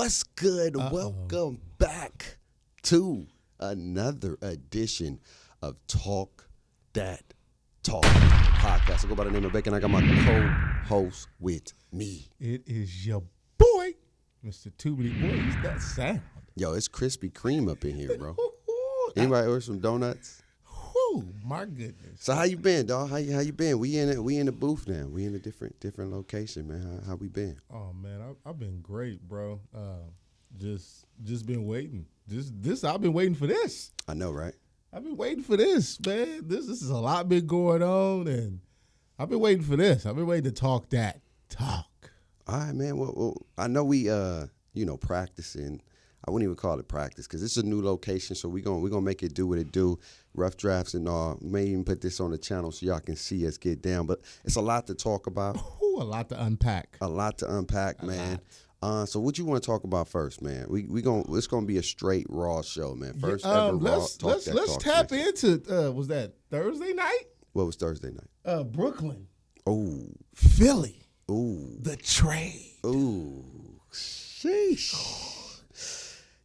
What's good? Uh-oh. Welcome back to another edition of Talk That Talk podcast. I go by the name of Bacon. I got my co-host with me. It is your boy, Mr. Tubely. Boy, is that sound? Yo, it's Krispy Kreme up in here, bro. Anybody order some donuts? Whew, my goodness. So how you been, dog? How you been? We in the booth now. We in a different location, man. How we been? Oh man, I've been great, bro. Just been waiting. I've been waiting for this. I know, right? I've been waiting for this, man. This is a lot been going on, and I've been waiting for this. I've been waiting to talk that talk. All right, man. Well, I know we practicing. I wouldn't even call it practice because it's a new location, so we're gonna make it do what it do. Rough drafts and all. May even put this on the channel so y'all can see us get down. But it's a lot to talk about. Ooh, a lot to unpack. Man. So what you want to talk about first, man? It's gonna be a straight Raw show, man. First ever Raw. Let's tap into. Was that Thursday night? What was Thursday night? Brooklyn. Oh, Philly. ooh, The trade. ooh. Sheesh.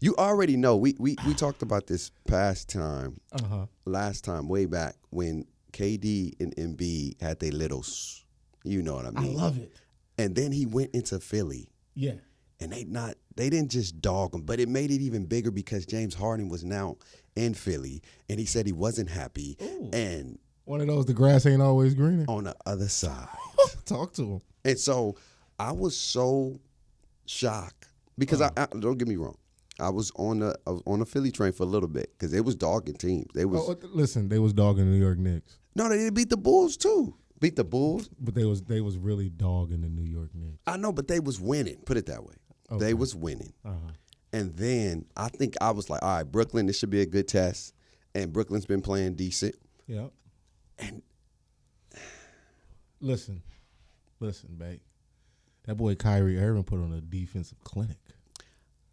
You already know. We talked about this last time, way back when KD and Embiid had their littles. You know what I mean? I love it. And then he went into Philly. Yeah. And they didn't just dog him, but it made it even bigger because James Harden was now in Philly, and he said he wasn't happy. Ooh. And One of those, the grass ain't always greener. on the other side. Talk to him. And so I was so shocked because I don't get me wrong. I was on the Philly train for a little bit because they was dogging teams. They was Listen, they was dogging the New York Knicks, no, they didn't beat the Bulls too. Beat the Bulls, but they was really dogging the New York Knicks. I know, but they was winning. Put it that way. Okay. They was winning. Uh-huh. And then I think I was like, all right, Brooklyn, this should be a good test. And Brooklyn's been playing decent. Yeah. And listen, babe. That boy Kyrie Irving put on a defensive clinic.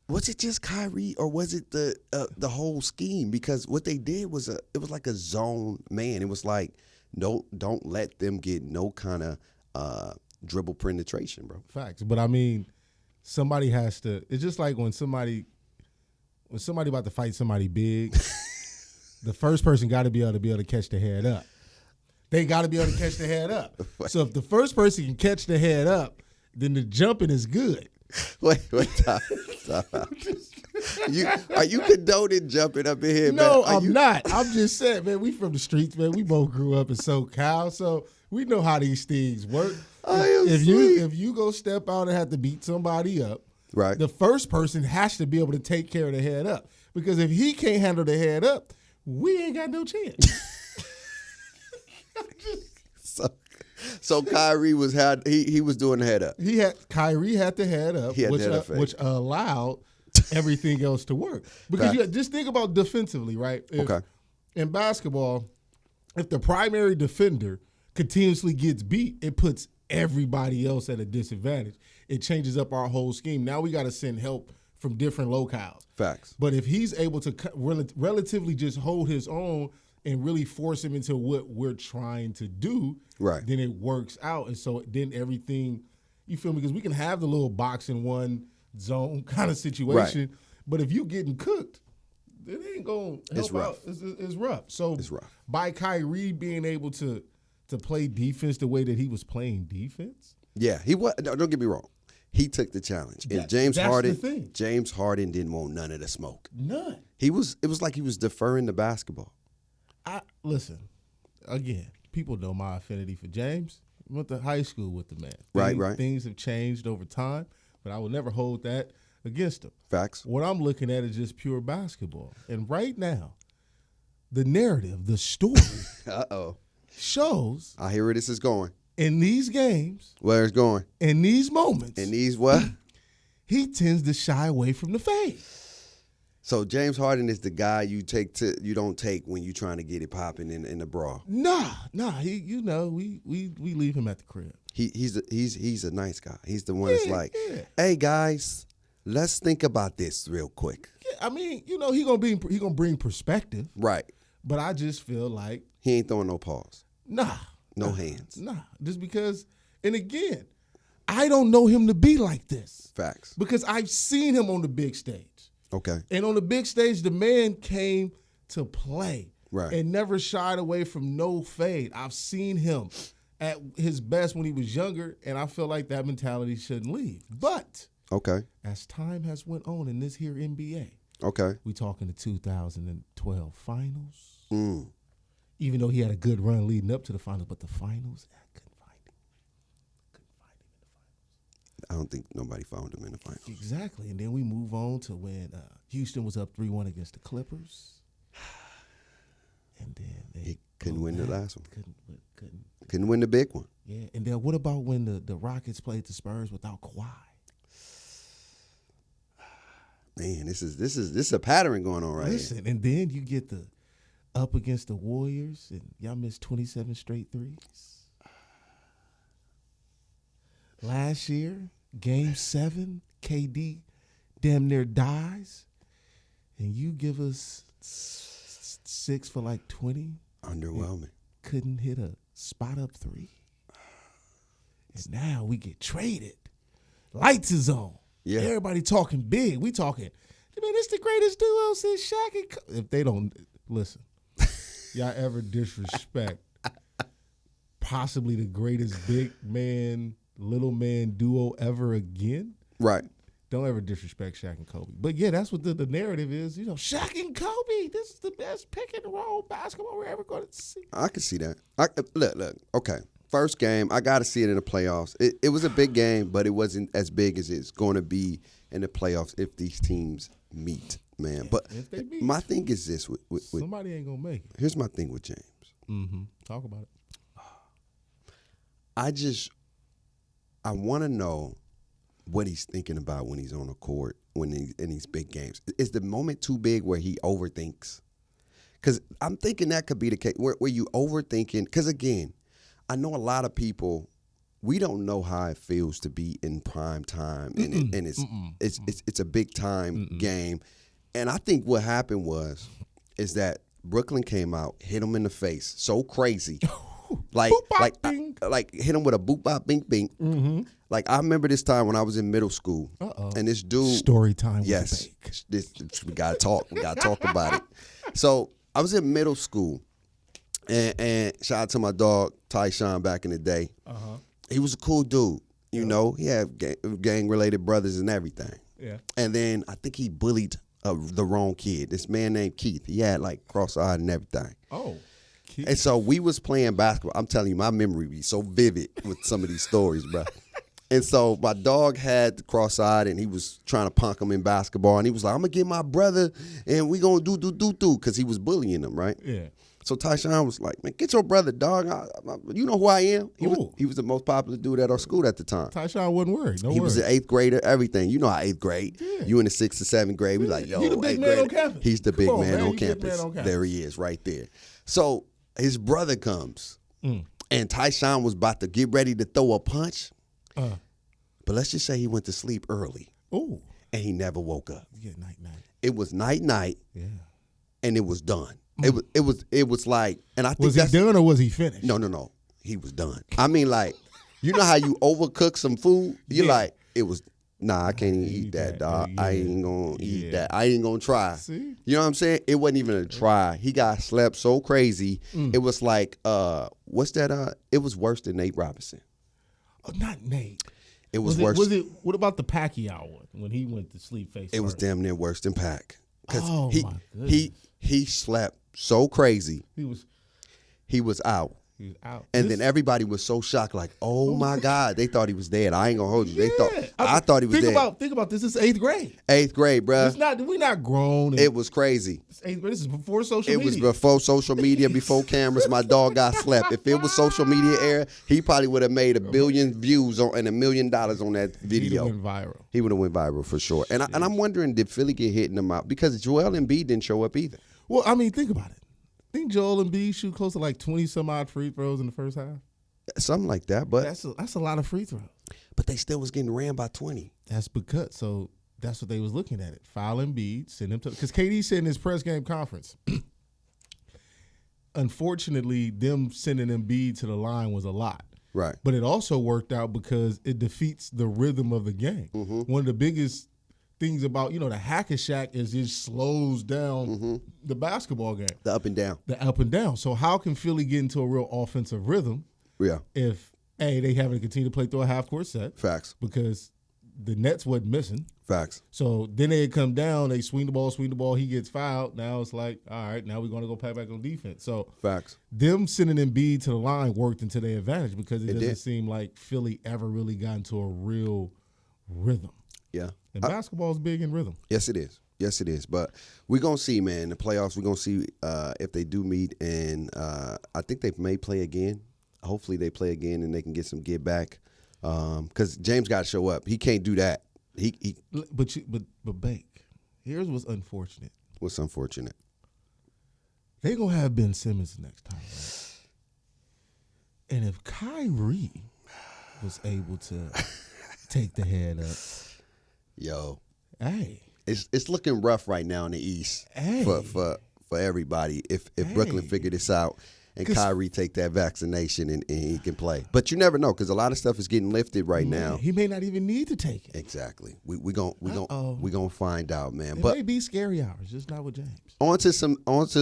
was it just Kyrie or was it the whole scheme? Because what they did was it was like a zone man. It was like, no, don't let them get no kind of dribble penetration, bro. Facts. But I mean, somebody has to. It's just like when somebody about to fight somebody big, the first person got to be able to catch the head up. They got to be able to catch the head up. So if the first person can catch the head up, then the jumping is good. Wait, stop. Are you condoning jumping up in here, man? No, I'm not. I'm just saying, man, we from the streets, man. We both grew up in SoCal, so we know how these things work. If you go step out and have to beat somebody up, right, the first person has to be able to take care of the head up. Because if he can't handle the head up, we ain't got no chance. So Kyrie was he was doing the head up. Kyrie had the head up, which allowed everything else to work. Because you just think about defensively, right? In basketball, if the primary defender continuously gets beat, it puts everybody else at a disadvantage. It changes up our whole scheme. Now we got to send help from different locales. Facts. But if he's able to relatively just hold his own and really force him into what we're trying to do, right, then it works out. And so then everything, you feel me? Because we can have the little box in one zone kind of situation, right, but if you getting cooked, it ain't going to help out. It's rough. So it's rough. By Kyrie being able to play defense the way that he was playing defense. Yeah, he was. No, don't get me wrong. He took the challenge. And James Harden didn't want none of the smoke. None. It was like he was deferring the basketball. Listen, again, people know my affinity for James. I went to high school with the man. Right. Things have changed over time, but I will never hold that against him. Facts. What I'm looking at is just pure basketball. And right now, the narrative, the story shows. I hear where this is going. In these games. Where it's going. In these moments. In these what? He tends to shy away from the fade. So James Harden is the guy you don't take when you're trying to get it popping in the brawl. Nah. We leave him at the crib. He's a nice guy. He's the one that's like, hey guys, let's think about this real quick. Yeah, I mean, he gonna bring perspective. Right. But I just feel like he ain't throwing no paws. Nah. No hands. Nah. Just because, and again, I don't know him to be like this. Facts. Because I've seen him on the big stage. Okay. And on the big stage, the man came to play. Right. And never shied away from no fade. I've seen him at his best when he was younger, and I feel like that mentality shouldn't leave. But as time has went on in this here NBA, we talking the 2012 finals. Even though he had a good run leading up to the finals, but the finals, I couldn't find him. Couldn't find him in the finals. I don't think nobody found him in the finals. Exactly. And then we move on to when Houston was up 3-1 against the Clippers. And then he couldn't win the last one. Couldn't win the big one. Yeah. And then what about when the Rockets played the Spurs without Kawhi? Man, this is a pattern going on right here. And then you get the up against the Warriors, and y'all missed 27 straight threes. Last year, Game 7, KD damn near dies, and you give us 6 for like 20. Underwhelming. Couldn't hit a spot up 3. And now we get traded. Lights is on. Yeah. Everybody talking big. We talking, man, it's the greatest duo since Shaq and if they don't, listen, y'all ever disrespect possibly the greatest big man, little man duo ever again? Right. Don't ever disrespect Shaq and Kobe. But yeah, that's what the narrative is. You know, Shaq and Kobe, this is the best pick and roll basketball we're ever going to see. I can see that. Look. Okay. First game, I got to see it in the playoffs. It was a big game, but it wasn't as big as it's going to be in the playoffs if these teams meet, man. Yeah, but if they meet, my thing is this. With somebody ain't going to make it. Here's my thing with James. Mm-hmm. Talk about it. I want to know what he's thinking about when he's on the court, when he's in these big games. Is the moment too big where he overthinks? Because I'm thinking that could be the case, where you overthinking. Because, again, I know a lot of people, we don't know how it feels to be in prime time, and it's a big time game. And I think what happened is that Brooklyn came out, hit him in the face so crazy. like hit him with a boop bop bink bink. Mm-hmm. Like, I remember this time when I was in middle school, and this dude, story time. Yes, we gotta talk. We gotta talk about it. So I was in middle school, and shout out to my dog Tyshawn back in the day. He was a cool dude. You know, he had gang related brothers and everything. Yeah. And then I think he bullied the wrong kid. This man named Keith. He had like cross-eyed and everything. Oh. Keith. And so we was playing basketball. I'm telling you, my memory be so vivid with some of these stories, bro. And so my dog had the cross-eyed, and he was trying to punk him in basketball. And he was like, I'm going to get my brother, and we going to do, because he was bullying him, right? Yeah. So Tyshawn was like, man, get your brother, dog. You know who I am? He was the most popular dude at our school at the time. Tyshawn wasn't worried. He was an 8th grader, everything. You know how 8th grade. Yeah. You in the 6th or 7th grade. We like, yo, he's the big man on campus. He's the big man on campus. There he is right there. So his brother comes, and Tyshawn was about to get ready to throw a punch. But let's just say he went to sleep early. Oh. And he never woke up. Yeah, night. It was night. Yeah. And it was done. It was like, and I think was he done or was he finished? No. He was done. I mean, like, you know how you overcook some food? You're like, it was, nah, I can't even eat that, dog. Yeah. I ain't gonna eat that. I ain't gonna try. See? You know what I'm saying? It wasn't even a try. He got slept so crazy. It was like, what's that? It was worse than Nate Robinson. Oh, not Nate. It was worse. What about the Pacquiao one when he went to sleep face It first? Was damn near worse than Pac. Oh, my goodness. He slept so crazy. He was out. He was out. And then everybody was so shocked, like, oh my God. They thought he was dead. I ain't gonna hold you. I thought he was dead. Think about this. It's 8th grade. 8th grade, bruh. We're not grown. It was crazy. It's 8th grade. This is before social media. It was before social media, before cameras. My dog got slept. If it was social media era, he probably would have made 1 billion views and $1 million on that video. He would have went viral for sure. And I'm wondering, did Philly get hitting him out? Because Joel Embiid didn't show up either. Well, I mean, think about it. I think Joel Embiid shoot close to like 20-some-odd free throws in the first half. Something like that, but that's a lot of free throws. But they still was getting ran by 20. That's because that's what they was looking at it. Foul Embiid, send him to because KD said in his press game conference. Unfortunately, them sending Embiid to the line was a lot. Right. But it also worked out because it defeats the rhythm of the game. Mm-hmm. One of the biggest things about, the hack and shack is it slows down the basketball game. The up and down. The up and down. So how can Philly get into a real offensive rhythm if, A, they having to continue to play through a half-court set? Facts. Because the Nets wasn't missing. Facts. So then they come down, they swing the ball, he gets fouled. Now it's like, all right, now we're going to go back on defense. So facts. Them sending Embiid to the line worked into their advantage because it doesn't seem like Philly ever really got into a real rhythm. Yeah. And basketball is big in rhythm. Yes, it is. Yes, it is. But we're going to see, man, in the playoffs, we're going to see if they do meet. And I think they may play again. Hopefully they play again and they can get some get back. Because James got to show up. He can't do that. But Bake, here's what's unfortunate. What's unfortunate? They gonna have Ben Simmons next time, right? And if Kyrie was able to take the head up, it's looking rough right now in the East for everybody. If Brooklyn figure this out. And Kyrie take that vaccination and he can play. But you never know because a lot of stuff is getting lifted right now. He may not even need to take it. Exactly. We gonna find out, man. It but may be scary hours, just not with James. On to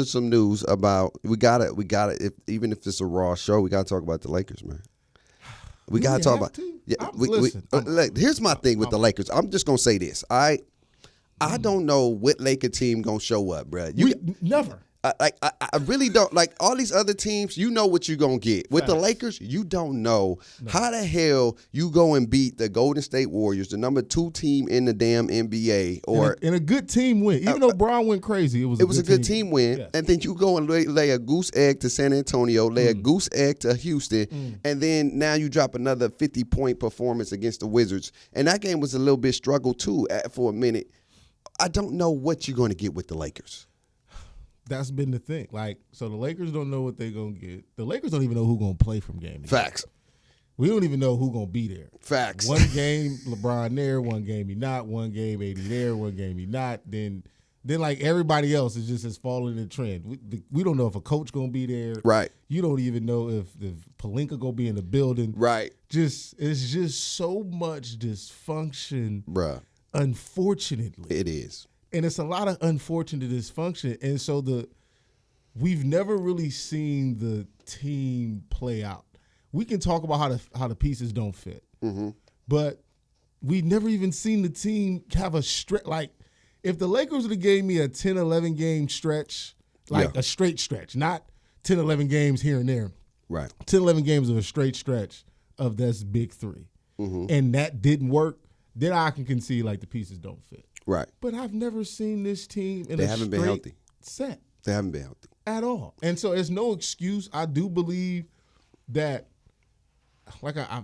some news about we gotta even if it's a raw show, we gotta talk about the Lakers, man. We gotta talk about. Yeah, here's my thing with the Lakers. I'm just gonna say this. I don't know what Laker team gonna show up, bro. Never. I really don't. Like all these other teams, you know what you're going to get. With the Lakers, you don't know. How the hell you go and beat the Golden State Warriors, the number 2 team in the damn NBA. And a good team win. Even though Bron went crazy, it was a good team win. Yes. And then you go and lay a goose egg to San Antonio, lay a goose egg to Houston, and then now you drop another 50-point performance against the Wizards. And that game was a little bit struggle too for a minute. I don't know what you're going to get with the Lakers. That's been the thing. So the Lakers don't know what they're going to get. The Lakers don't even know who's going to play from game to game. Facts. We don't even know who's going to be there. Facts. One game, LeBron there. One game, he not. One game, AD there. One game, he not. Then everybody else is just following the trend. We don't know if a coach going to be there. Right. You don't even know if Pelinka going to be in the building. Right. It's just so much dysfunction. Bruh. Unfortunately. It is. And it's a lot of unfortunate dysfunction. And so we've never really seen the team play out. We can talk about how the pieces don't fit. Mm-hmm. But we've never even seen the team have a stretch. Like, if the Lakers would have gave me a 10, 11 game stretch, a straight stretch, not 10, 11 games here and there. Right. 10, 11 games of a straight stretch of this big 3. Mm-hmm. And that didn't work, then I can concede the pieces don't fit. Right. But I've never seen this team in they a haven't straight been healthy. set. They haven't been healthy. At all. And so it's no excuse. I do believe that,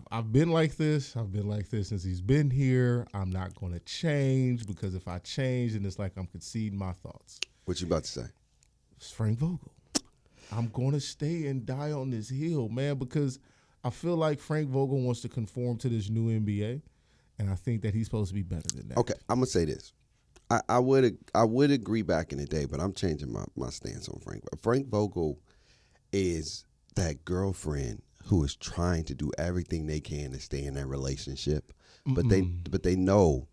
I've been like this. I've been like this since he's been here. I'm not going to change because if I change, then it's like I'm conceding my thoughts. What you about to say? It's Frank Vogel. I'm going to stay and die on this hill, man, because I feel like Frank Vogel wants to conform to this new NBA. And I think that he's supposed to be better than that. Okay, I'm gonna say this. I would agree back in the day, but I'm changing my stance on Frank. Frank Vogel is that girlfriend who is trying to do everything they can to stay in that relationship, but they know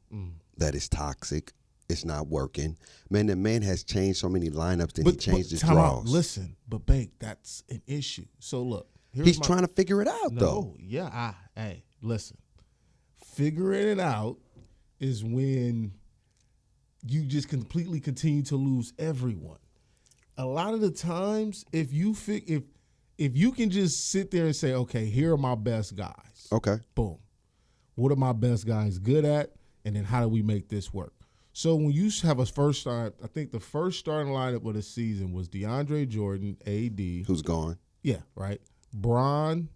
that it's toxic. It's not working. Man, the man has changed so many lineups that he changed his draws. Listen, but Bake, that's an issue. So look, he's trying to figure it out though. Yeah, listen. Figuring it out is when you just completely continue to lose everyone. A lot of the times, if you can just sit there and say, okay, here are my best guys. Okay. Boom. What are my best guys good at? And then how do we make this work? So when you have a first start, I think the first starting lineup of the season was DeAndre Jordan, AD. Who's gone. Yeah, right. Bron,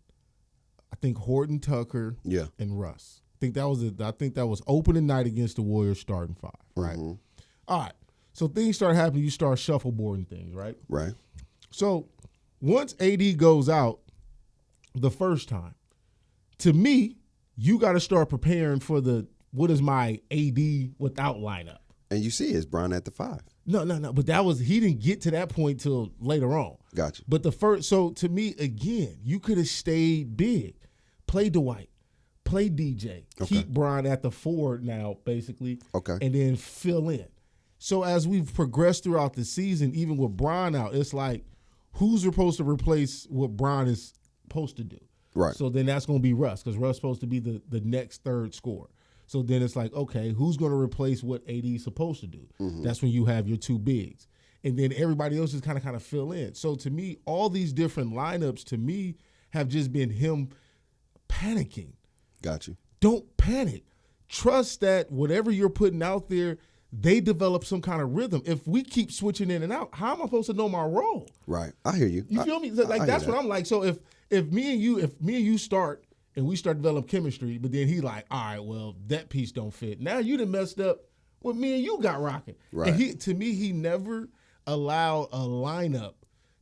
I think Horton Tucker, and Russ. I think that was opening night against the Warriors starting 5, right? Mm-hmm. All right. So things start happening. You start shuffleboarding things, right? Right. So once AD goes out the first time, to me, you got to start preparing for what is my AD without lineup. And you see it's Bron at the 5. No. But he didn't get to that point till later on. Gotcha. But so to me, again, you could have stayed big. play Dwight, play DJ, keep Bron at the 4 now, basically, and then fill in. So as we've progressed throughout the season, even with Bron out, it's like, who's supposed to replace what Bron is supposed to do? Right. So then that's going to be Russ, because Russ is supposed to be the next third scorer. So then it's like, okay, who's going to replace what AD is supposed to do? Mm-hmm. That's when you have your 2 bigs. And then everybody else is kind of fill in. So to me, all these different lineups, to me, have just been him panicking. Got you. Don't panic. Trust that whatever you're putting out there, they develop some kind of rhythm. If we keep switching in and out, how am I supposed to know my role? Right. I hear you. You feel me? Like that's what I'm like. So if me and you start and we start developing chemistry, but then he like, all right, well, that piece don't fit. Now you done messed up what me and you got rocking. Right. And to me, he never allowed a lineup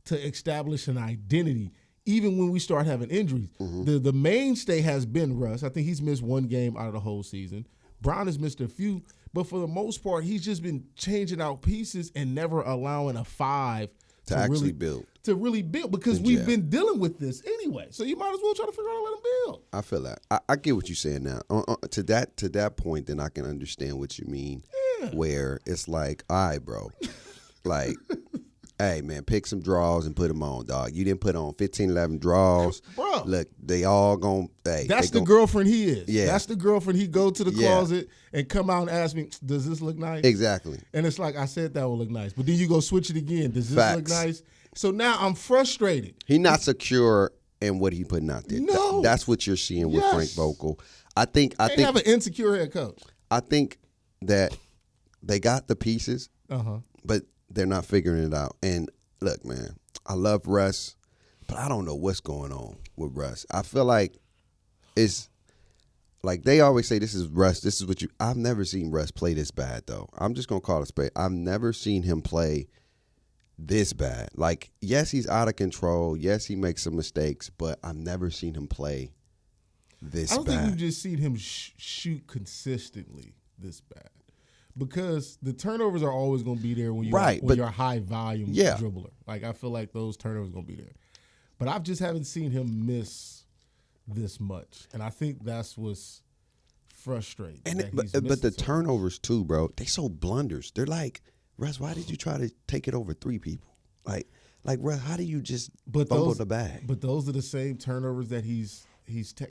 to establish an identity, even when we start having injuries. Mm-hmm. The mainstay has been Russ. I think he's missed 1 game out of the whole season. Bron has missed a few, but for the most part, he's just been changing out pieces and never allowing a 5 to actually build. To really build, because we've been dealing with this anyway. So you might as well try to figure out how to let him build. I feel that. I get what you're saying now. To that point, then I can understand what you mean. Yeah. Where it's like, all right, bro, like, hey, man, pick some draws and put them on, dog. You didn't put on 15, 11 draws. Bro. Look, they all going to, hey. That's the girlfriend he is. Yeah. That's the girlfriend he go to the closet and come out and ask me, does this look nice? Exactly. And it's like, I said that would look nice. But then you go switch it again. Does this look nice? So now I'm frustrated. He not secure in what he putting out there. No. That's what you're seeing with Frank Vogel. I think have an insecure head coach. I think that they got the pieces, but they're not figuring it out. And look, man, I love Russ, but I don't know what's going on with Russ. I feel like it's like they always say, this is Russ, this is what you – I've never seen Russ play this bad, though. I'm just going to call it a spade. I've never seen him play this bad. Like, yes, he's out of control. Yes, he makes some mistakes, but I've never seen him play this bad. I don't think you've just seen him shoot consistently this bad. Because the turnovers are always going to be there when you're a high volume dribbler. Like, I feel like those turnovers are going to be there. But I just haven't seen him miss this much, and I think that's what's frustrating. And but the turnovers too, bro. They so blunders. They're like, Russ, why did you try to take it over 3 people? Like Russ, how do you just fumble the bag? But those are the same turnovers that he's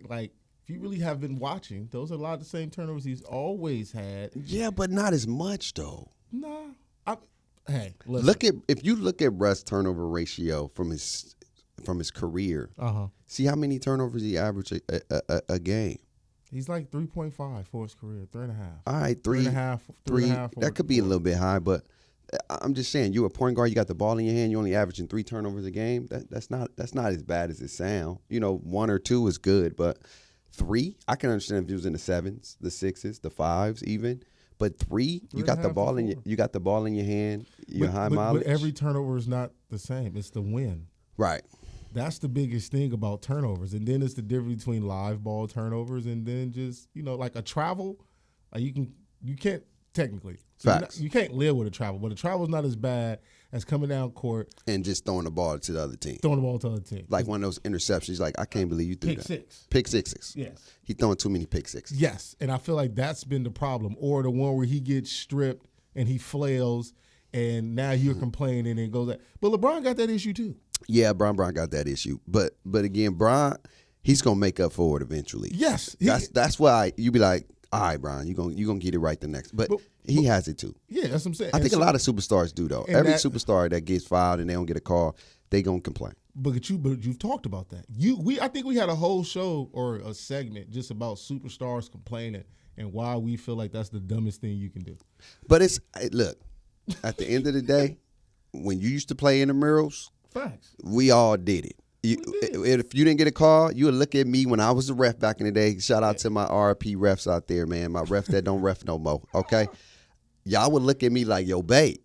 like. If you really have been watching, those are a lot of the same turnovers he's always had. Yeah, but not as much though. Nah. Hey, listen. If you look at Russ' turnover ratio from his career, see how many turnovers he averaged a game. He's like 3.5 for his career, 3.5. All right, 3.5. 3.5. That could be a little bit high, but I'm just saying, you're a point guard. You got the ball in your hand. You're only averaging 3 turnovers a game. That's not as bad as it sounds. 1 or 2 is good, but 3, I can understand if it was in the 7s, the 6s, the 5s, even. But 3, you got the ball in your hand. You're high mileage. But every turnover is not the same. It's the win. Right. That's the biggest thing about turnovers. And then it's the difference between live ball turnovers and then just, like a travel. You can't technically. Facts. You can't live with a travel, but a travel is not as bad as coming down court and just throwing the ball to the other team. Like one of those interceptions. Like, I can't believe you threw that. Pick sixes. Yes. He throwing too many pick sixes. Yes, and I feel like that's been the problem. Or the one where he gets stripped and he flails, and now you're complaining and it goes that. But LeBron got that issue too. Yeah, Bron got that issue. But again, Bron, he's gonna make up for it eventually. Yes. That's why you be like, all right, Bron, you're gonna get it right the next. But he has it too. Yeah, that's what I'm saying. I think a lot of superstars do though. Every superstar that gets fouled and they don't get a call, they gonna complain. But you've talked about that. I think we had a whole show or a segment just about superstars complaining and why we feel like that's the dumbest thing you can do. But look, at the end of the day, when you used to play intramurals, facts, we all did it. If you didn't get a call, you would look at me when I was a ref back in the day. Shout out to my RP refs out there, man. My refs that don't ref no more, okay? Y'all would look at me like, yo, babe,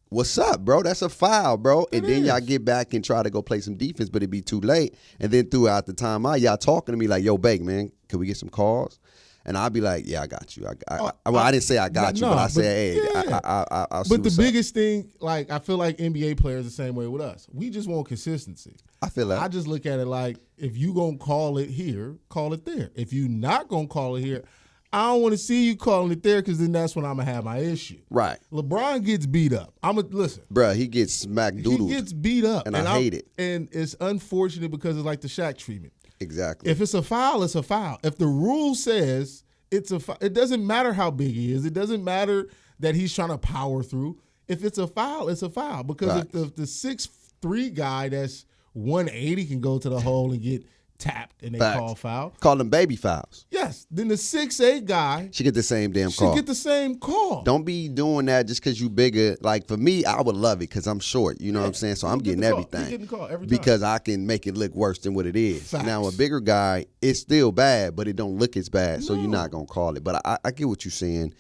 what's up, bro? That's a foul, bro. And then y'all get back and try to go play some defense, but it'd be too late. And then throughout the timeout, y'all talking to me like, yo, babe, man, can we get some calls? And I'll be like, yeah, I got you. I didn't say I got you, but I said, hey, I'll see. But the biggest thing, like, I feel like NBA players the same way with us. We just want consistency. I feel that. I just look at it like, if you going to call it here, call it there. If you not going to call it here, I don't want to see you calling it there, because then that's when I'm going to have my issue. Right. LeBron gets beat up. Listen. Bruh, he gets smacked doodled. He gets beat up. And I hate it. And it's unfortunate because it's like the Shaq treatment. Exactly. If it's a foul, it's a foul. If the rule says it's a foul, it doesn't matter how big he is. It doesn't matter that he's trying to power through. If it's a foul, it's a foul. Because if the 6'3" guy that's 180 can go to the hole and get tapped and they call foul. Call them baby fouls. Yes. Then the 6'8" guy should get the same damn call. Should get the same call. Don't be doing that just because you bigger. Like, for me, I would love it because I'm short. You know what I'm saying? So I'm getting everything. You're getting the call every time. Because I can make it look worse than what it is. Facts. Now, a bigger guy, it's still bad, but it don't look as bad. So you're not going to call it. But I get what you're saying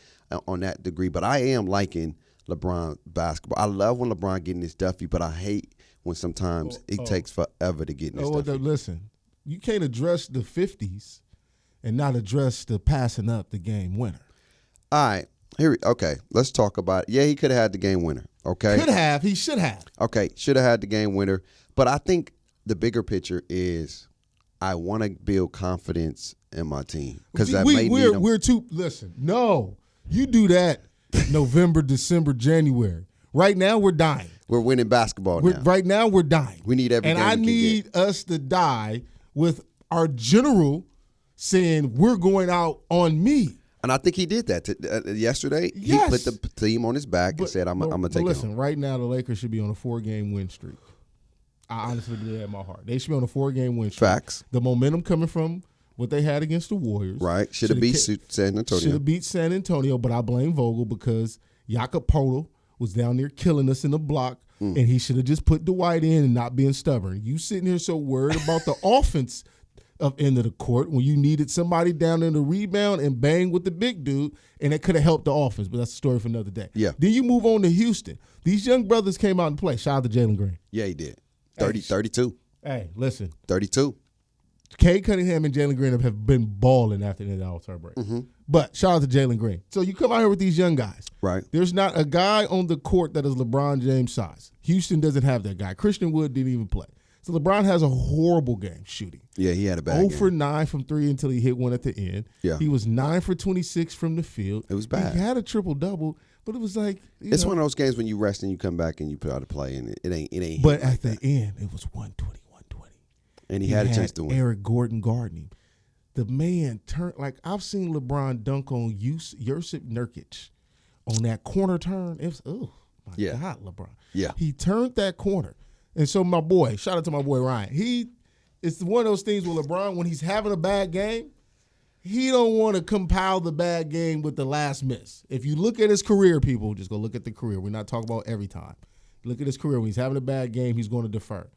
on that degree. But I am liking LeBron basketball. I love when LeBron getting his Duffy, but I hate when sometimes it takes forever to get in his Duffy. Listen. You can't address the 50s and not address the passing up the game winner. All right. Okay, let's talk about it. Yeah, he could have had the game winner, okay? Could have. He should have. Okay, should have had the game winner. But I think the bigger picture is I want to build confidence in my team. Because we're too – listen, no. You do that November, December, January. Right now we're dying. We're winning basketball now. Right now we're dying. We need every game we can get. And I need us to die with our general saying we're going out on me. And I think he did that yesterday. Yes. He put the team on his back and said, I'm going to take it. Listen, right now the Lakers should be on a 4-game win streak. I honestly believe that in my heart. They should be on a 4-game win streak. Facts. The momentum coming from what they had against the Warriors. Right. Should have beat San Antonio. Should have beat San Antonio, but I blame Vogel because Jakob Poeltl was down there killing us in the block, and he should have just put Dwight in and not being stubborn. You sitting here so worried about the offense of end of the court when you needed somebody down in the rebound and bang with the big dude, and it could have helped the offense, but that's a story for another day. Yeah. Then you move on to Houston. These young brothers came out and played. Shout out to Jalen Green. Yeah, he did. 32. Hey, listen. 32. Cade Cunningham and Jalen Green have been balling after the All-Star break. Mm-hmm. But shout out to Jalen Green. So you come out here with these young guys. Right. There's not a guy on the court that is LeBron James size. Houston doesn't have that guy. Christian Wood didn't even play. So LeBron has a horrible game shooting. Yeah, he had a bad game. 0 for 9 from 3 until he hit one at the end. Yeah. He was 9 for 26 from the field. It was bad. He had a triple-double, but it was like, it's one of those games when you rest and you come back and you put out a play, and it ain't. But at the end, it was 120. And he had a chance to win. Eric Gordon guarding him. The man turned, like, I've seen LeBron dunk on Jusuf Nurkic on that corner turn. It was, oh, my God, LeBron. Yeah. He turned that corner. And so my boy, shout out to my boy Ryan, it's one of those things with LeBron, when he's having a bad game, he don't want to compile the bad game with the last miss. If you look at his career, people, just go look at the career. We're not talking about every time. Look at his career. When he's having a bad game, he's going to defer.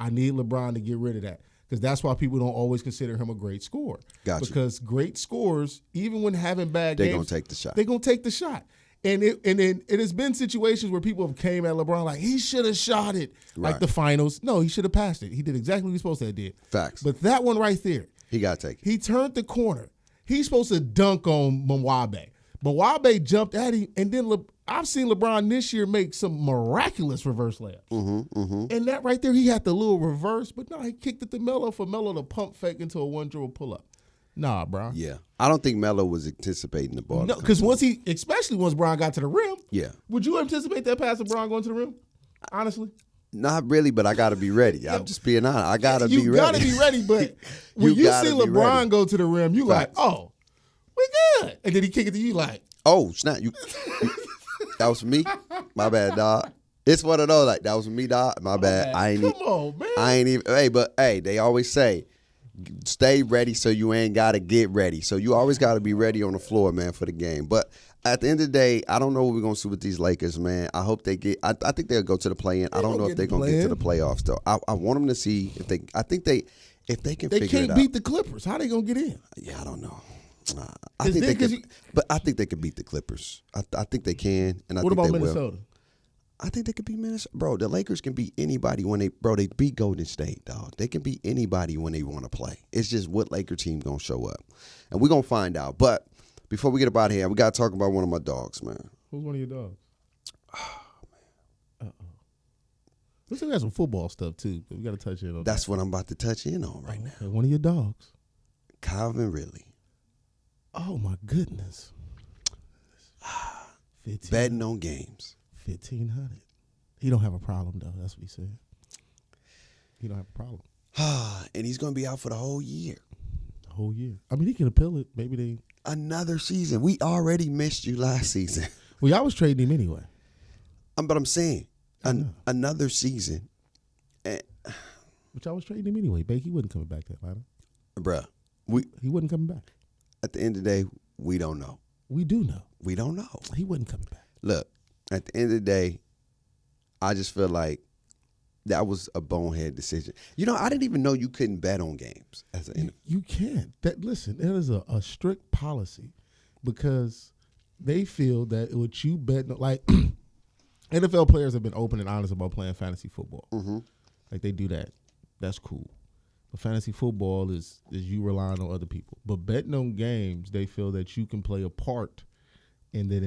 I need LeBron to get rid of that, because that's why people don't always consider him a great scorer. Gotcha. Because great scorers, even when having bad games, they're going to take the shot. They're going to take the shot. And it has been situations where people have came at LeBron like, he should have shot it, like the finals. No, he should have passed it. He did exactly what he was supposed to do. Facts. But that one right there, he got to take it. He turned the corner. He's supposed to dunk on Mwabe. Mwabe jumped at him, and then I've seen LeBron this year make some miraculous reverse layups. And that right there, he had the little reverse, but no, he kicked it to Melo for Melo to pump fake into a one-dribble pull-up. Nah, bro. Yeah. I don't think Melo was anticipating the ball. No, because especially once Bron got to the rim, would you anticipate that pass of Bron going to the rim? Honestly? Not really, but I got to be ready. I'm just being honest. I got to be ready. You got to be ready, but when you see LeBron go to the rim, you like, oh, we good. And then he kick it to you like, oh, snap. You that was for me? My bad, dog. It's one of those, like, that was for me, dog. My bad. Come on, man. I ain't even, they always say, stay ready so you ain't got to get ready. So you always got to be ready on the floor, man, for the game. But at the end of the day, I don't know what we're going to see with these Lakers, man. I hope they get – I think they'll go to the play-in. I don't know if they're going to get to the playoffs, though. I want them to see if they – I think if they can figure it out. They can't beat the Clippers. How they going to get in? Yeah, I don't know. I think they could, but I think they could beat the Clippers. I think they can, and I think they will. What about Minnesota? I think they could beat Minnesota. Bro, the Lakers can beat anybody when they beat Golden State, dog. They can beat anybody when they want to play. It's just what Laker team going to show up. And we're going to find out. But before we get about here, we got to talk about one of my dogs, man. Who's one of your dogs? Oh, man. We still got some football stuff too, but we got to touch in on That's what I'm about to touch in on right now. One of your dogs, Calvin Ridley. Oh my goodness. Betting on games. 1,500. He don't have a problem though. That's what he said. He don't have a problem. And he's going to be out for the whole year. The whole year. I mean, he can appeal it. Maybe they. Another season. We already missed you last season. Well, y'all was trading him anyway. But I'm saying, another season. But y'all was trading him anyway. Bake, he wasn't coming back to Atlanta. Bruh. He wasn't coming back. At the end of the day, we don't know. We do know. We don't know. He wasn't coming back. Look, at the end of the day, I just feel like that was a bonehead decision. You know, I didn't even know you couldn't bet on games. You can. Listen, there is a strict policy because they feel that what you bet, like NFL players have been open and honest about playing fantasy football. Mm-hmm. Like they do that. That's cool. But fantasy football is you relying on other people. But betting on games, they feel that you can play a part in the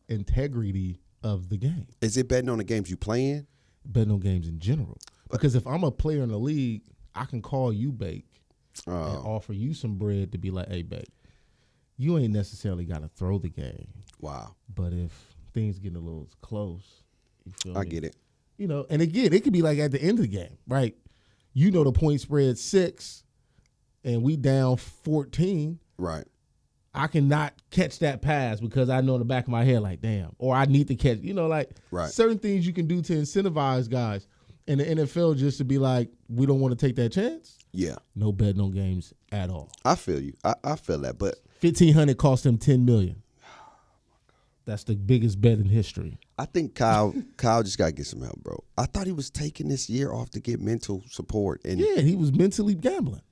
integrity of the game. Is it betting on the games you playing? Betting on games in general. Because if I'm a player in the league, I can call you Bake and offer you some bread to be like, hey, Bake, you ain't necessarily got to throw the game. Wow. But if things get a little close, you feel me? I get it. You know, and again, it could be like at the end of the game, right? You know the point spread 6 and we down 14. Right. I cannot catch that pass because I know in the back of my head, like, damn, or I need to catch, like certain things you can do to incentivize guys in the NFL just to be like, we don't want to take that chance. Yeah. No betting on games at all. I feel you. I feel that, but 1,500 cost him $10 million. That's the biggest bet in history. I think Kyle just got to get some help, bro. I thought he was taking this year off to get mental support. And yeah, he was mentally gambling.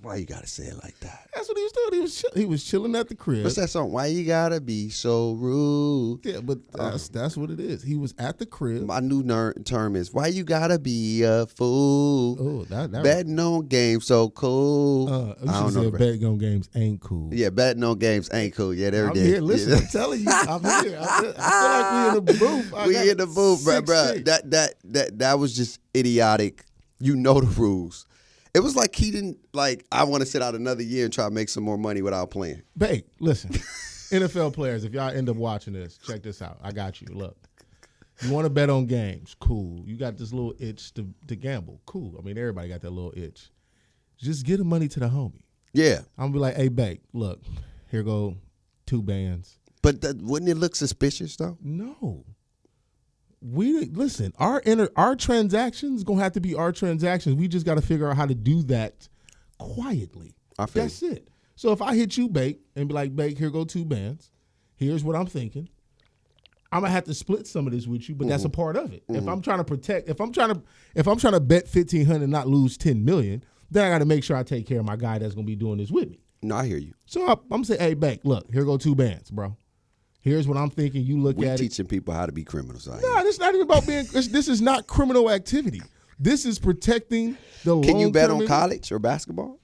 Why you gotta say it like that? That's what he was doing. He was chilling at the crib. What's that song? Why you gotta be so rude? Yeah, but that's what it is. He was at the crib. My new term is why you gotta be a fool. Oh, that betting on games so cool. I don't know. Betting on games ain't cool. Yeah, betting on games ain't cool. Yeah, there it is. I'm here. Listen, I'm telling you, I'm here. I feel like we in the booth. We in the booth, bro. That was just idiotic. You know the rules. It was like he didn't, I want to sit out another year and try to make some more money without playing. Babe, listen, NFL players, if y'all end up watching this, check this out. I got you. Look, you want to bet on games, cool. You got this little itch to gamble, cool. I mean, everybody got that little itch. Just get the money to the homie. Yeah. I'm going to be like, hey, babe, look, here go 2 bands. But wouldn't it look suspicious, though? No. Listen, our transactions gonna have to be our transactions. We just got to figure out how to do that quietly. That's it. So if I hit you, Bake, and be like, Bake, here go 2 bands. Here's what I'm thinking. I'm gonna have to split some of this with you, but that's a part of it. Mm-hmm. If I'm trying to protect, if I'm trying to bet 1,500 and not lose 10 million, then I got to make sure I take care of my guy that's gonna be doing this with me. No, I hear you. So I'm gonna say, hey, Bake, look, here go 2 bands, bro. Here's what I'm thinking. You look at it. We're teaching people how to be criminals. No, this is not even about being. This is not criminal activity. This is protecting the. Can you bet on college or basketball?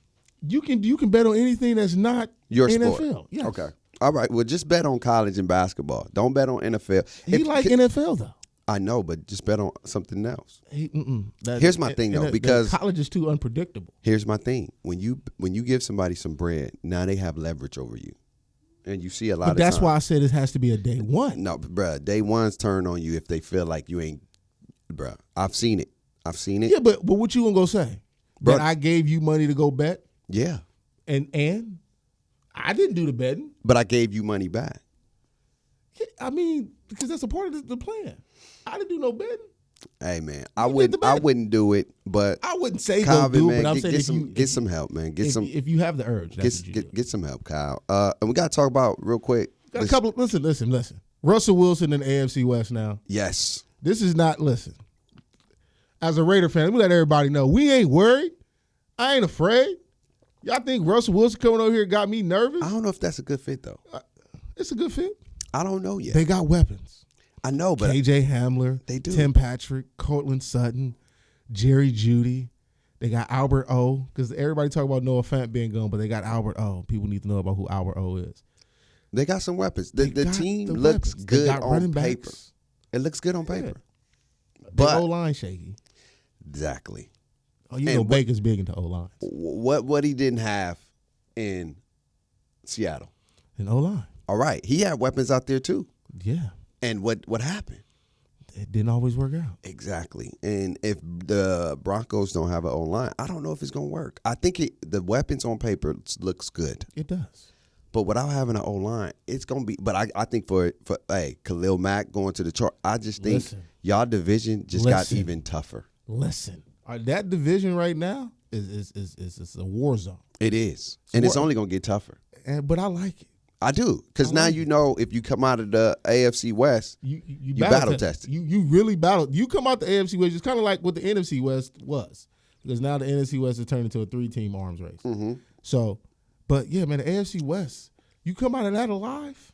You can bet on anything that's not your NFL. Sport. Yes. Okay. All right. Well, just bet on college and basketball. Don't bet on NFL. NFL though. I know, but just bet on something else. Here's my thing though, because college is too unpredictable. Here's my thing: when you give somebody some bread, now they have leverage over you. And you see a lot of times. But that's why I said it has to be a day one. No, bruh, day ones turn on you if they feel like you ain't, bruh. I've seen it. Yeah, but what you gonna go say? Bruh, that I gave you money to go bet? Yeah. And I didn't do the betting. But I gave you money back. Yeah, I mean, because that's a part of the plan. I didn't do no betting. Hey man, I wouldn't do it, but I wouldn't say don't do it. But I'm saying get some help, man. If you have the urge, get some help, Kyle. And we got to talk about real quick. Got a couple. Listen. Russell Wilson in the AFC West now. Yes. This is not. Listen, as a Raider fan, let me let everybody know we ain't worried. I ain't afraid. Y'all think Russell Wilson coming over here got me nervous? I don't know if that's a good fit though. It's a good fit. I don't know yet. They got weapons. I know, but KJ Hamler, they do. Tim Patrick, Cortland Sutton, Jerry Jeudy. They got Albert O. Because everybody talk about Noah Fant being gone, but they got Albert O. People need to know about who Albert O is. They got some weapons. The team looks good on paper. It looks good on paper. But O-line shaky. Exactly. Oh, you know Baker's big into O-lines. What he didn't have in Seattle? An O-line. All right. He had weapons out there too. Yeah. And what happened? It didn't always work out. Exactly. And if the Broncos don't have an O-line, I don't know if it's going to work. I think the weapons on paper looks good. It does. But without having an O-line, it's going to be – but I think for Khalil Mack going to the chart, I just think y'all division just got even tougher. Listen, that division right now is a war zone. It is. And it's only going to get tougher. But I like it. I do, because now you know if you come out of the AFC West, you battle tested. You really battle. You come out the AFC West, it's kind of like what the NFC West was, because now the NFC West has turned into a 3-team arms race. Mm-hmm. So, but yeah, man, the AFC West, you come out of that alive,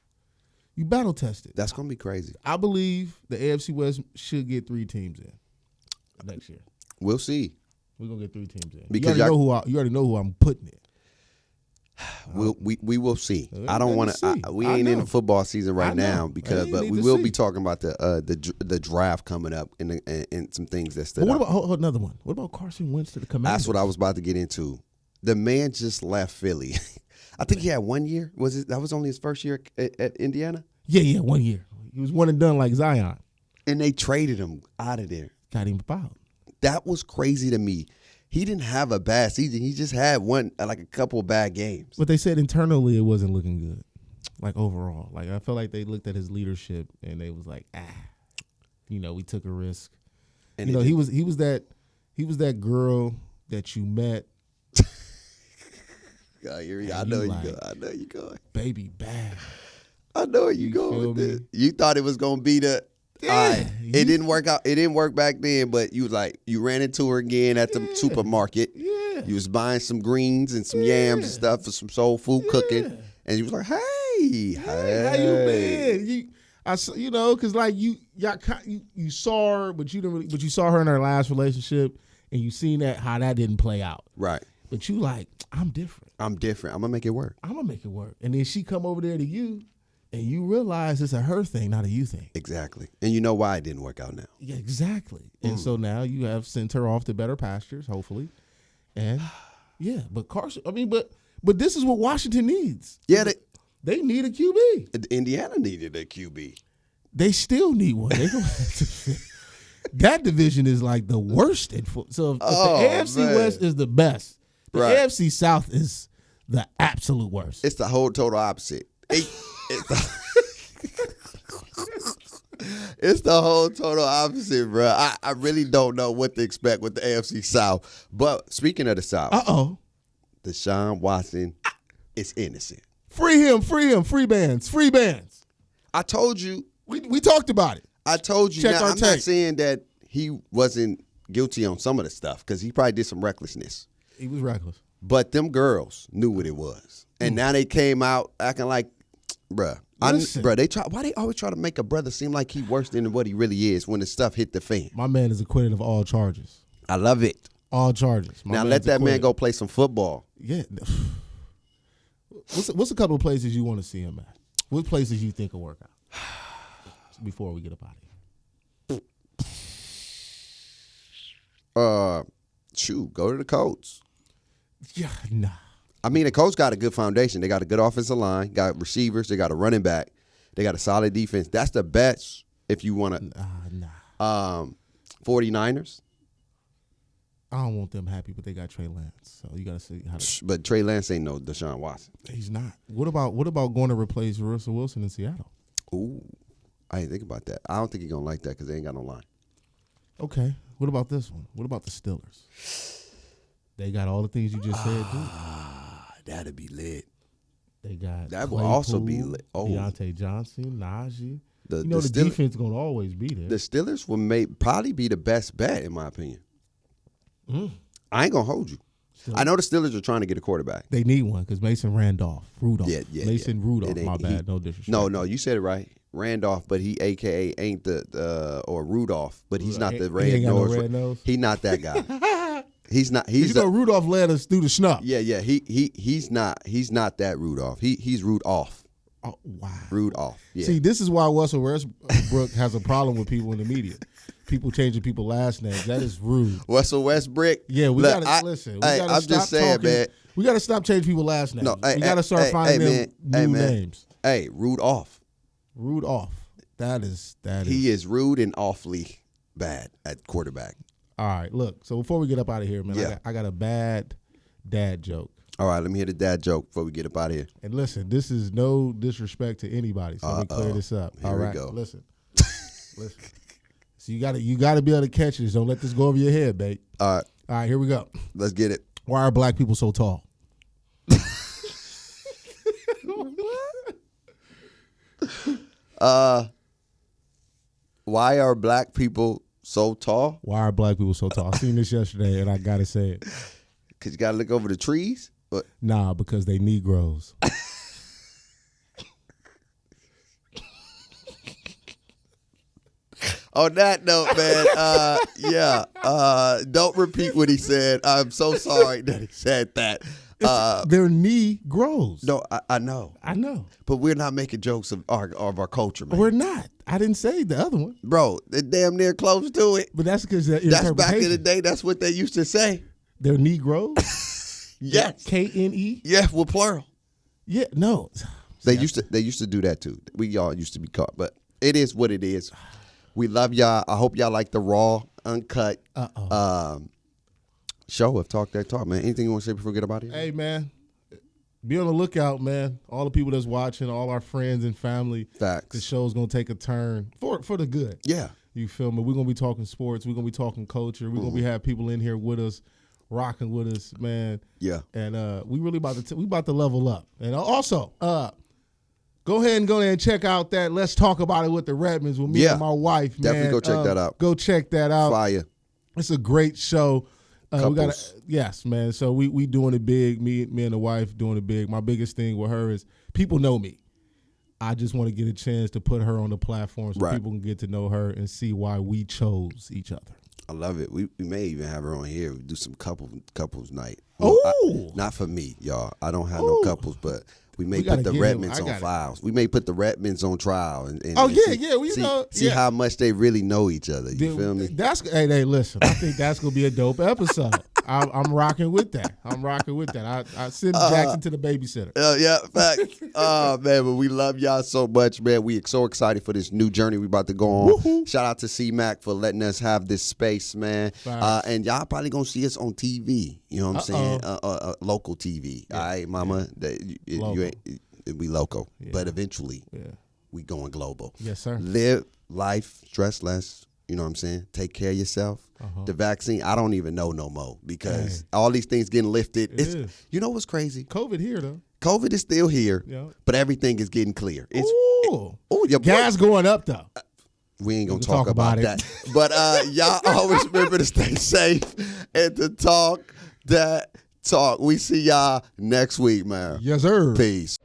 you battle tested. That's gonna be crazy. I believe the AFC West should get 3 teams in next year. We'll see. We're gonna get 3 teams in. Because you already know who I'm putting it. We will see. I don't want to. We ain't in the football season right now but we will be talking about the draft coming up and some things that stood out. What about another one? What about Carson Wentz to the Commanders? That's what I was about to get into. The man just left Philly. I think he had 1 year. That was only his first year at Indiana? Yeah, 1 year. He was one and done like Zion. And they traded him out of there. Got him out. That was crazy to me. He didn't have a bad season. He just had a couple of bad games. But they said internally it wasn't looking good, like overall. Like I felt like they looked at his leadership and they was like, we took a risk. And he was that girl that you met. I know you going. Baby bad. I know where you going with this. You thought it was gonna be the. Yeah, it didn't work out. It didn't work back then, but you ran into her again at the supermarket. Yeah. You was buying some greens and some yams and stuff for some soul food cooking, and you was like, "Hey, how you been?" Because like you saw her, but you didn't really. But you saw her in her last relationship, and you seen how that didn't play out. Right. But you like, I'm different. I'm gonna make it work. And then she come over there to you. And you realize it's a her thing, not a you thing. Exactly. And you know why it didn't work out now. Yeah, exactly. And so now you have sent her off to better pastures, hopefully. And yeah, but Carson, but this is what Washington needs. Yeah, they need a QB. Indiana needed a QB. They still need one. That division is like the worst in football. So if the AFC West is the best, the AFC South is the absolute worst. It's the whole total opposite. It's the whole total opposite, bro. I really don't know what to expect with the AFC South. But speaking of the South, Deshaun Watson is innocent. Free him, free bands. I told you. We talked about it. I told you. Now, I'm not saying that he wasn't guilty on some of the stuff because he probably did some recklessness. He was reckless. But them girls knew what it was. And now they came out acting like, bruh. Why they always try to make a brother seem like he worse than what he really is when the stuff hit the fan? My man is acquitted of all charges. I love it. All charges. Now let that man go play some football. Yeah. What's a couple of places you want to see him at? What places you think will work out before we get up out of here? Go to the Colts. Yeah, nah. I mean, the Colts got a good foundation. They got a good offensive line, got receivers, they got a running back, they got a solid defense. That's the best if you want to. Nah. 49ers. I don't want them happy, but they got Trey Lance. So you got to see how. But Trey Lance ain't no Deshaun Watson. He's not. What about going to replace Russell Wilson in Seattle? Ooh, I didn't think about that. I don't think he's gonna like that because they ain't got no line. Okay. What about this one? What about the Steelers? They got all the things you just said, dude. That'd be lit. They got that will also be lit. Deontay Johnson, Najee. The defense gonna always be there. The Steelers will probably be the best bet in my opinion. I ain't gonna hold you. I know the Steelers are trying to get a quarterback. They need one because Mason Rudolph. Mason Rudolph. My bad. No disrespect. No, you said it right. Randolph, but he AKA ain't or Rudolph, but he's not the red nose. He's not that guy. He's not. Rudolph led us through the schnuck. Yeah. He's not that Rudolph. He's Rudolph. Oh wow. Rudolph. Yeah. See, this is why Russell Westbrook has a problem with people in the media. people changing people's last names. That is rude. Russell Westbrook. Yeah, we gotta listen. We gotta I'm stop just saying, talking. man. We gotta stop changing people's last names. No, we gotta start finding them new names. Hey, rude off. Rude off. That is. He is rude and awfully bad at quarterback. All right, look. So before we get up out of here, man, I got a bad dad joke. All right, let me hear the dad joke before we get up out of here. And listen, this is no disrespect to anybody, so let me clear this up. Here we go. Listen. So you gotta be able to catch this. Don't let this go over your head, babe. All right, here we go. Let's get it. Why are black people so tall? Why are black people so tall? Why are black people so tall? I seen this yesterday, and I gotta say it. Cause you gotta look over the trees. But nah, because they Negroes. On that note, man, don't repeat what he said. I'm so sorry that he said that. They're Negroes. No, I know. I know. But we're not making jokes of our culture, man. We're not. I didn't say the other one. Bro, they're damn near close to it. But that's because that's back in the day. That's what they used to say. They're Negroes? Yes. K-N-E? Yeah, well, plural. Yeah, no. They used to do that too. We all used to be caught. But it is what it is. We love y'all. I hope y'all like the raw, uncut show of Talk That Talk, man. Anything you want to say before we get about it? Hey, man. Be on the lookout, man. All the people that's watching, all our friends and family. Facts. The show's going to take a turn for the good. Yeah. You feel me? We're going to be talking sports. We're going to be talking culture. We're going to have people in here with us, rocking with us, man. Yeah. And we really about to level up. And also, go ahead and check out that Let's Talk About It with the Redmonds with me and my wife, man. Definitely go check that out. Go check that out. Fire. It's a great show. Couples. Yes, man. So we doing it big. Me and the wife doing it big. My biggest thing with her is people know me. I just want to get a chance to put her on the platform so people can get to know her and see why we chose each other. I love it. We may even have her on here. We do some couples night. Oh, not for me, y'all. I don't have no couples, but we may put the Redmonds on files. We may put the Redmonds on trial and see how much they really know each other. You feel me? Hey, listen. I think that's gonna be a dope episode. I'm rocking with that. I send Jackson to the babysitter. Yeah, facts. Man, but we love y'all so much, man. We are so excited for this new journey we about to go on. Woo-hoo. Shout out to C-Mac for letting us have this space, man. And y'all probably gonna see us on TV. You know what I'm saying? Local TV. Yeah. All right, mama. We local. Yeah. But eventually, we going global. Yes, sir. Live life, stress less. You know what I'm saying? Take care of yourself. The vaccine, I don't even know no more because all these things getting lifted. You know what's crazy? COVID here, though. COVID is still here, but everything is getting clear. Your gas going up, though. We ain't going to talk about that. But y'all always remember to stay safe and to talk that talk. We see y'all next week, man. Yes, sir. Peace.